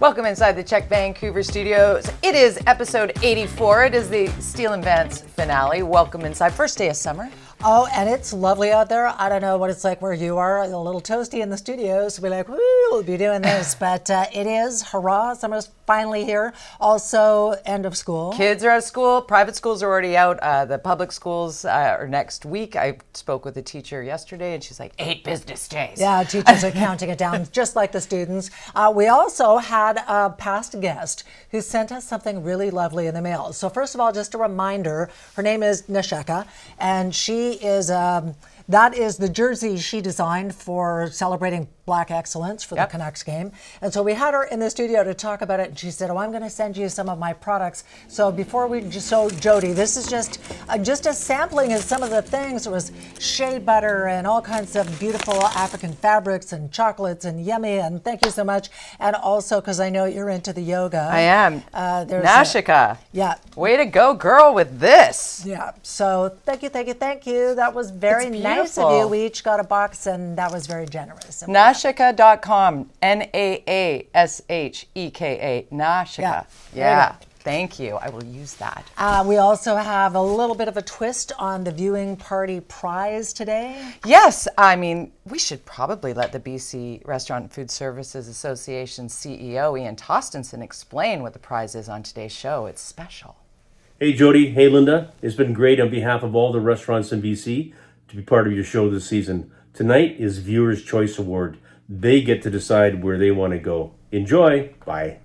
Welcome inside the CHEK Vancouver studios. It is episode 84. It is the Steel and Vance finale. Welcome inside. First day of summer. Oh, and it's lovely out there. I don't know what it's like where you are. A little toasty in the studios. We're like, woo, we'll be doing this. But it is, hurrah, summer's finally here. Also, end of school. Kids are out of school. Private schools are already out. The public schools are next week. I spoke with a teacher yesterday, and she's like, 8 business days. Yeah, teachers are counting it down, just like the students. We also had a past guest who sent us something really lovely in the mail. So first of all, just a reminder, her name is Nasheka, and she is, that is the jersey she designed for celebrating Black excellence for the Canucks game. And so we had her in the studio to talk about it, and she said, oh, I'm going to send you some of my products. So before we, so Jody, this is just a sampling of some of the things. There was shea butter and all kinds of beautiful African fabrics and chocolates and yummy, and thank you so much. And also, because I know you're into the yoga. I am. Nasheka. Yeah. Way to go, girl, with this. Yeah. So thank you, thank you, thank you. That was very nice of you. We each got a box, and that was very generous. Nasheka.com. Nasheka. Nasheka. Yeah. Thank you. I will use that. We also have a little bit of a twist on the viewing party prize today. Yes. I mean, we should probably let the BC Restaurant and Food Services Association CEO, Ian Tostenson, explain what the prize is on today's show. It's special. Hey, Jody. Hey, Linda. It's been great on behalf of all the restaurants in BC to be part of your show this season. Tonight is Viewer's Choice Award. They get to decide where they want to go. Enjoy. Bye.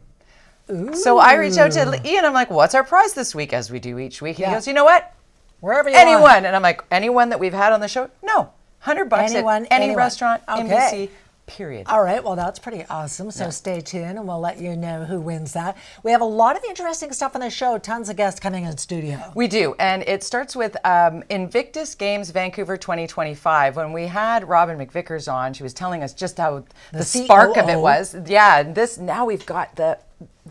Ooh. So I reached out to Ian. I'm like, what's our prize this week, as we do each week? He goes, you know what? Wherever you anyone. want. And I'm like, anyone that we've had on the show? No. $100 anyone, at any anyone. restaurant in Okay. BC. Period. All right, well, that's pretty awesome. So stay tuned, and we'll let you know who wins that. We have a lot of interesting stuff on the show. Tons of guests coming in studio. We do, and it starts with Invictus Games Vancouver 2025. When we had Robin McVickers on, she was telling us just how the spark of it was. Yeah, now we've got the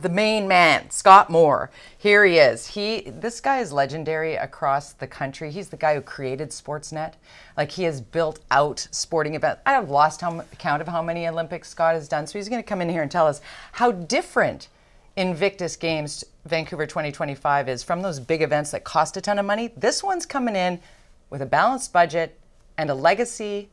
main man, Scott Moore. Here he is. This guy is legendary across the country. He's the guy who created Sportsnet. Like, he has built out sporting events. I have lost count of how many Olympics Scott has done. So he's going to come in here and tell us how different Invictus Games Vancouver 2025 is from those big events that cost a ton of money. This one's coming in with a balanced budget and a legacy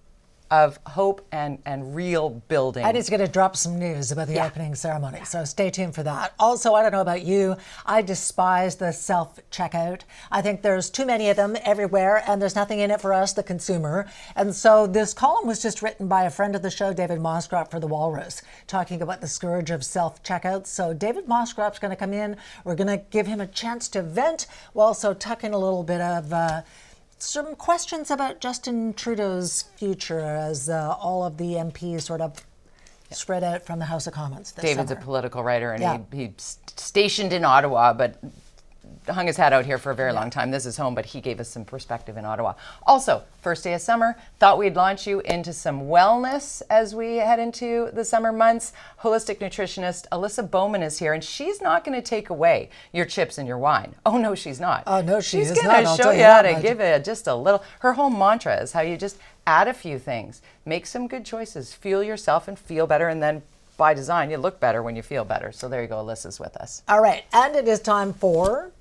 of hope and real building. And he's going to drop some news about the opening ceremony, so stay tuned for that. Also, I don't know about you, I despise the self-checkout. I think there's too many of them everywhere, and there's nothing in it for us, the consumer. And so this column was just written by a friend of the show, David Moscrop, for The Walrus, talking about the scourge of self-checkouts. So David Moscrop's going to come in. We're going to give him a chance to vent, while also tucking a little bit of some questions about Justin Trudeau's future as all of the MPs sort of spread out from the House of Commons this David's summer. a political writer, and he's stationed in Ottawa, but hung his hat out here for a very long time. This is home, but he gave us some perspective in Ottawa. Also, first day of summer, thought we'd launch you into some wellness as we head into the summer months. Holistic nutritionist Alyssa Bowman is here, and she's not going to take away your chips and your wine. Oh, no, she's not. Oh, no, she's going to show you how to give it just a little. Her whole mantra is how you just add a few things, make some good choices, fuel yourself and feel better, and then by design, you look better when you feel better. So there you go, Alyssa's with us. All right, and it is time for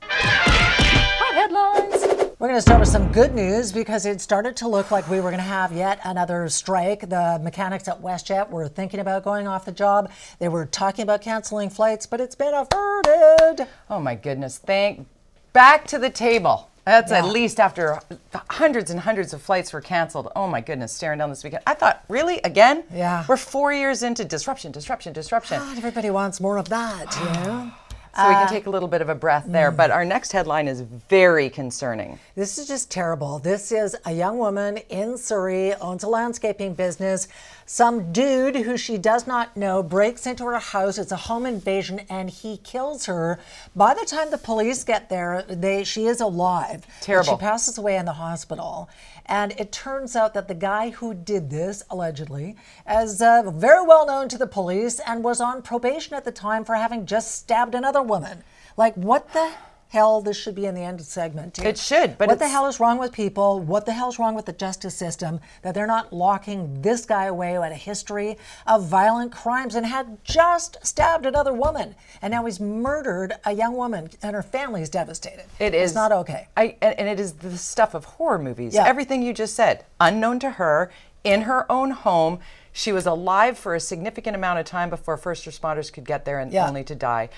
Hot headlines. We're going to start with some good news because it started to look like we were going to have yet another strike. The mechanics at WestJet were thinking about going off the job. They were talking about canceling flights, but it's been averted. Oh my goodness. Back to the table. That's at least after hundreds and hundreds of flights were canceled. Oh my goodness, staring down this weekend. I thought, really? Again? Yeah. We're 4 years into disruption. God, everybody wants more of that, you know? So we can take a little bit of a breath there. But our next headline is very concerning. This is just terrible. This is a young woman in Surrey, owns a landscaping business. Some dude who she does not know breaks into her house. It's a home invasion, and he kills her. By the time the police get there, she is alive. Terrible. She passes away in the hospital. And it turns out that the guy who did this, allegedly, is very well known to the police and was on probation at the time for having just stabbed another woman. Like, what the hell this should be in the end segment too. It should, but what the hell is wrong with people? What the hell is wrong with the justice system that they're not locking this guy away who had a history of violent crimes and had just stabbed another woman, and now he's murdered a young woman and her family is devastated. It's not okay. And it is the stuff of horror movies. Yeah. Everything you just said, unknown to her, in her own home. She was alive for a significant amount of time before first responders could get there, and only to die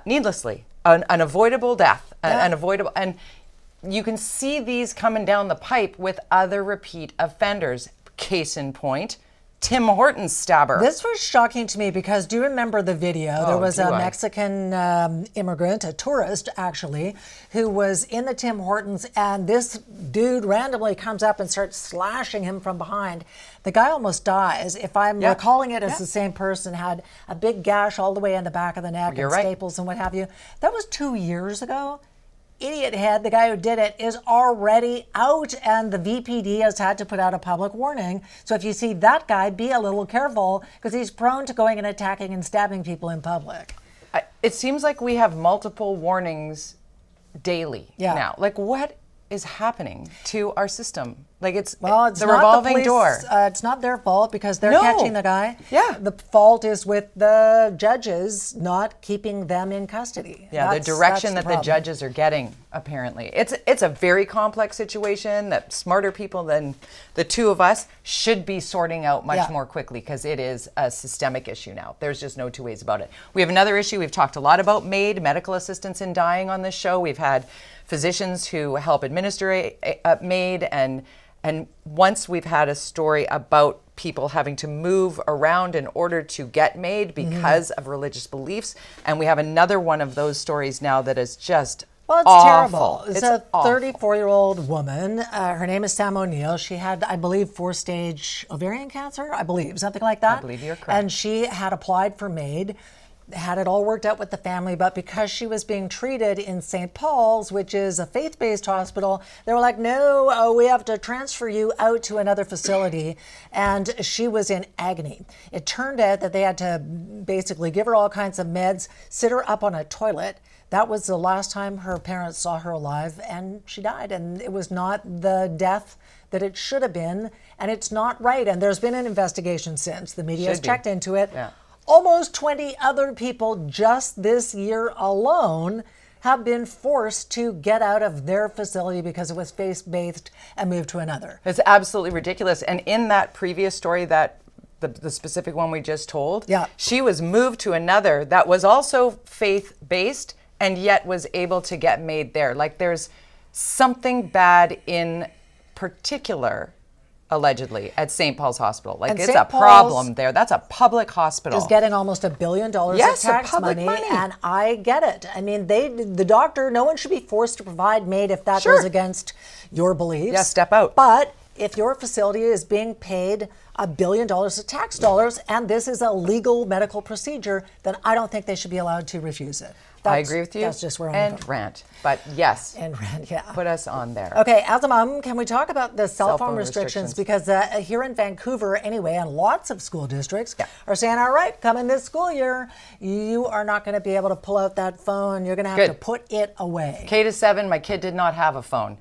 needlessly. An avoidable death, and you can see these coming down the pipe with other repeat offenders. Case in point, Tim Hortons stabber. This was shocking to me because do you remember the video? There was a Mexican immigrant, a tourist actually, who was in the Tim Hortons, and this dude randomly comes up and starts slashing him from behind. The guy almost dies. If I'm recalling it as the same person, had a big gash all the way in the back of the neck and staples and what have you. That was 2 years ago. Idiot head, the guy who did it, is already out, and the VPD has had to put out a public warning. So if you see that guy, be a little careful because he's prone to going and attacking and stabbing people in public. It seems like we have multiple warnings daily now. Like, what is happening to our system? Like, it's the revolving door. It's not their fault because they're catching the guy. Yeah. The fault is with the judges not keeping them in custody. Yeah, the direction that the judges are getting, apparently. It's a very complex situation that smarter people than the two of us should be sorting out much more quickly because it is a systemic issue now. There's just no two ways about it. We have another issue. We've talked a lot about MAID, medical assistance in dying, on this show. We've had physicians who help administer MAID, and once we've had a story about people having to move around in order to get MAID because of religious beliefs, and we have another one of those stories now that is just it's awful. Terrible. It's a 34-year-old woman. Her name is Sam O'Neill. She had, I believe, 4-stage ovarian cancer, I believe, something like that. I believe you're correct. And she had applied for MAID, had it all worked out with the family, but because she was being treated in St. Paul's, which is a faith-based hospital, they were like, no, we have to transfer you out to another facility. And she was in agony. It turned out that they had to basically give her all kinds of meds, sit her up on a toilet. That was the last time her parents saw her alive, and she died. And it was not the death that it should have been, and it's not right. And there's been an investigation since. The media has checked into it. Yeah. Almost 20 other people just this year alone have been forced to get out of their facility because it was faith-based and moved to another. It's absolutely ridiculous. And in that previous story, that the specific one we just told, she was moved to another that was also faith-based and yet was able to get MAID there. Like, there's something bad in particular, allegedly, at St. Paul's Hospital. Like, it's a problem there. That's a public hospital. Is getting almost $1 billion of tax money, and I get it. I mean, the doctor, no one should be forced to provide MAID if that goes against your beliefs. Yeah, step out. But if your facility is being paid $1 billion of tax dollars, and this is a legal medical procedure, then I don't think they should be allowed to refuse it. I agree with you. That's just where I'm And rant. But yes. And rant, yeah. Put us on there. Okay, as a mom, can we talk about the cell phone restrictions? Because here in Vancouver, anyway, and lots of school districts are saying, all right, coming this school year, you are not going to be able to pull out that phone. You're going to have to put it away. K to 7, my kid did not have a phone.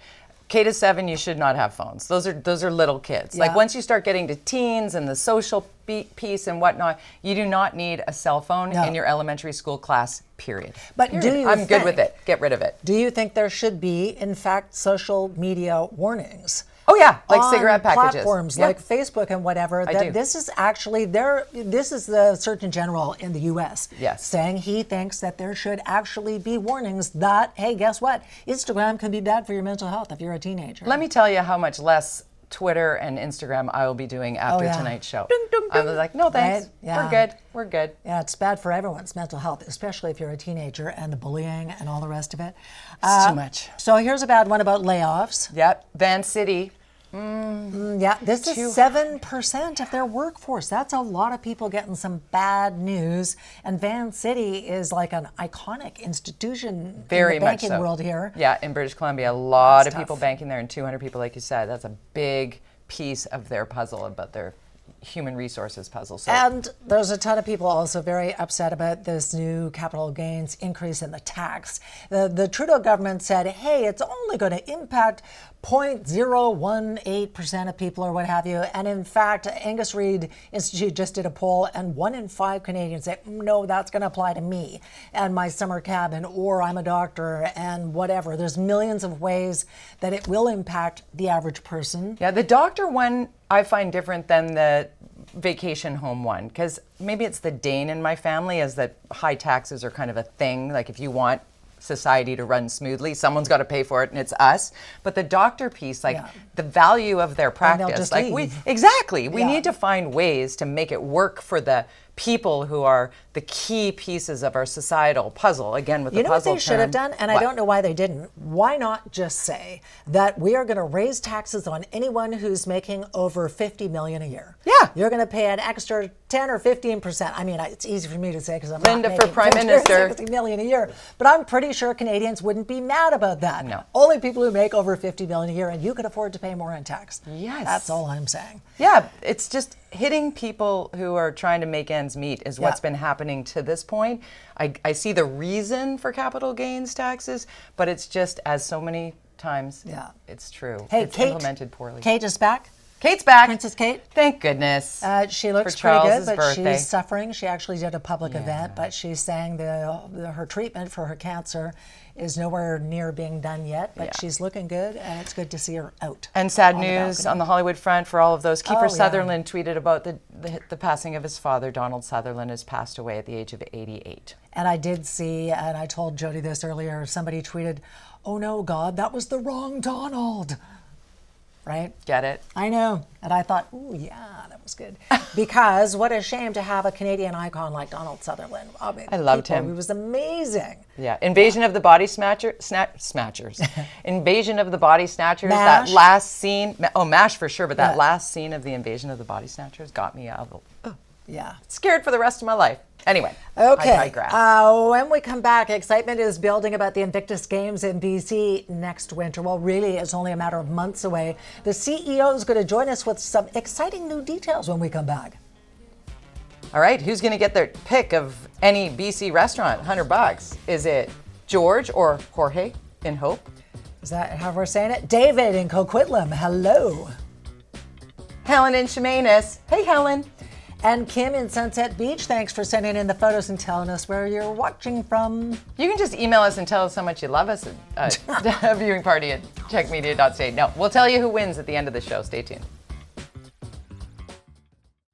K to 7, you should not have phones. Those are little kids. Like, once you start getting to teens and the social piece and whatnot, you do not need a cell phone in your elementary school class, period. But do you I'm good with it. Get rid of it. Do you think there should be, in fact, social media warnings? Oh yeah, like cigarette packages. Platforms like Facebook and whatever. This is actually this is the Surgeon General in the U.S. saying he thinks that there should actually be warnings that, hey, guess what? Instagram can be bad for your mental health if you're a teenager. Let me tell you how much less Twitter and Instagram I will be doing after tonight's show. Ding, ding, ding. I was like, no thanks. Right? We're good. Yeah, it's bad for everyone's mental health, especially if you're a teenager, and the bullying and all the rest of it. It's too much. So here's a bad one about layoffs. Yep, Van City. This is 7% of their workforce. That's a lot of people getting some bad news. And Van City is like an iconic institution in the banking world here. Yeah, in British Columbia, a lot of people banking there, and 200 people, like you said. That's a big piece of their puzzle about their human resources puzzle. So. And there's a ton of people also very upset about this new capital gains increase in the tax. The Trudeau government said, hey, it's only going to impact 0.018% of people or what have you. And in fact, Angus Reid Institute just did a poll, and 1 in 5 Canadians say, no, that's going to apply to me and my summer cabin, or I'm a doctor and whatever. There's millions of ways that it will impact the average person. Yeah, the doctor one I find different than the vacation home one, because maybe it's the Dane in my family, is that high taxes are kind of a thing. Like if you want society to run smoothly, someone's got to pay for it, and it's us. But the doctor piece, like the value of their practice, like we need to find ways to make it work for the people who are the key pieces of our societal puzzle. Again, with the puzzle You know what they should have done, and I don't know why they didn't. Why not just say that we are going to raise taxes on anyone who's making over $50 million a year? Yeah, you're going to pay an extra 10 or 15%. I mean, it's easy for me to say because I'm Linda not making for Prime Minister. $50 million a year, but I'm pretty sure Canadians wouldn't be mad about that. No, only people who make over $50 million a year, and you can afford to pay more in tax. Yes, that's all I'm saying. Yeah, it's just hitting people who are trying to make ends meet is what's been happening to this point. I see the reason for capital gains taxes, but it's just, as so many times, it's true. Hey, it's Kate, implemented poorly. Kate is back. Kate's back. Princess Kate. Thank goodness. She looks for pretty good, Charles's but birthday. she's suffering. She actually did a public event, but she's saying her treatment for her cancer is nowhere near being done yet, but she's looking good, and it's good to see her out. And sad news on the Hollywood front for all of those. Kiefer Sutherland tweeted about the passing of his father. Donald Sutherland has passed away at the age of 88. And I did see, and I told Jody this earlier, somebody tweeted, oh no, God, that was the wrong Donald. Right? Get it? I know. And I thought, ooh, yeah, that was good. Because what a shame to have a Canadian icon like Donald Sutherland. I loved him. He was amazing. Yeah. Invasion of the Body Snatchers. Invasion of the Body Snatchers. MASH. That last scene. Oh, MASH for sure, but that last scene of the Invasion of the Body Snatchers got me scared for the rest of my life. Anyway, okay. I digress. When we come back, excitement is building about the Invictus Games in BC next winter. Well, really, it's only a matter of months away. The CEO is going to join us with some exciting new details when we come back. All right, who's going to get their pick of any BC restaurant? $100. Is it George or Jorge in Hope? Is that how we're saying it? David in Coquitlam, hello. Helen in Chemainus. Hey, Helen. And Kim in Sunset Beach, thanks for sending in the photos and telling us where you're watching from. You can just email us and tell us how much you love us at viewing party at checkmedia.ca. No, we'll tell you who wins at the end of the show. Stay tuned.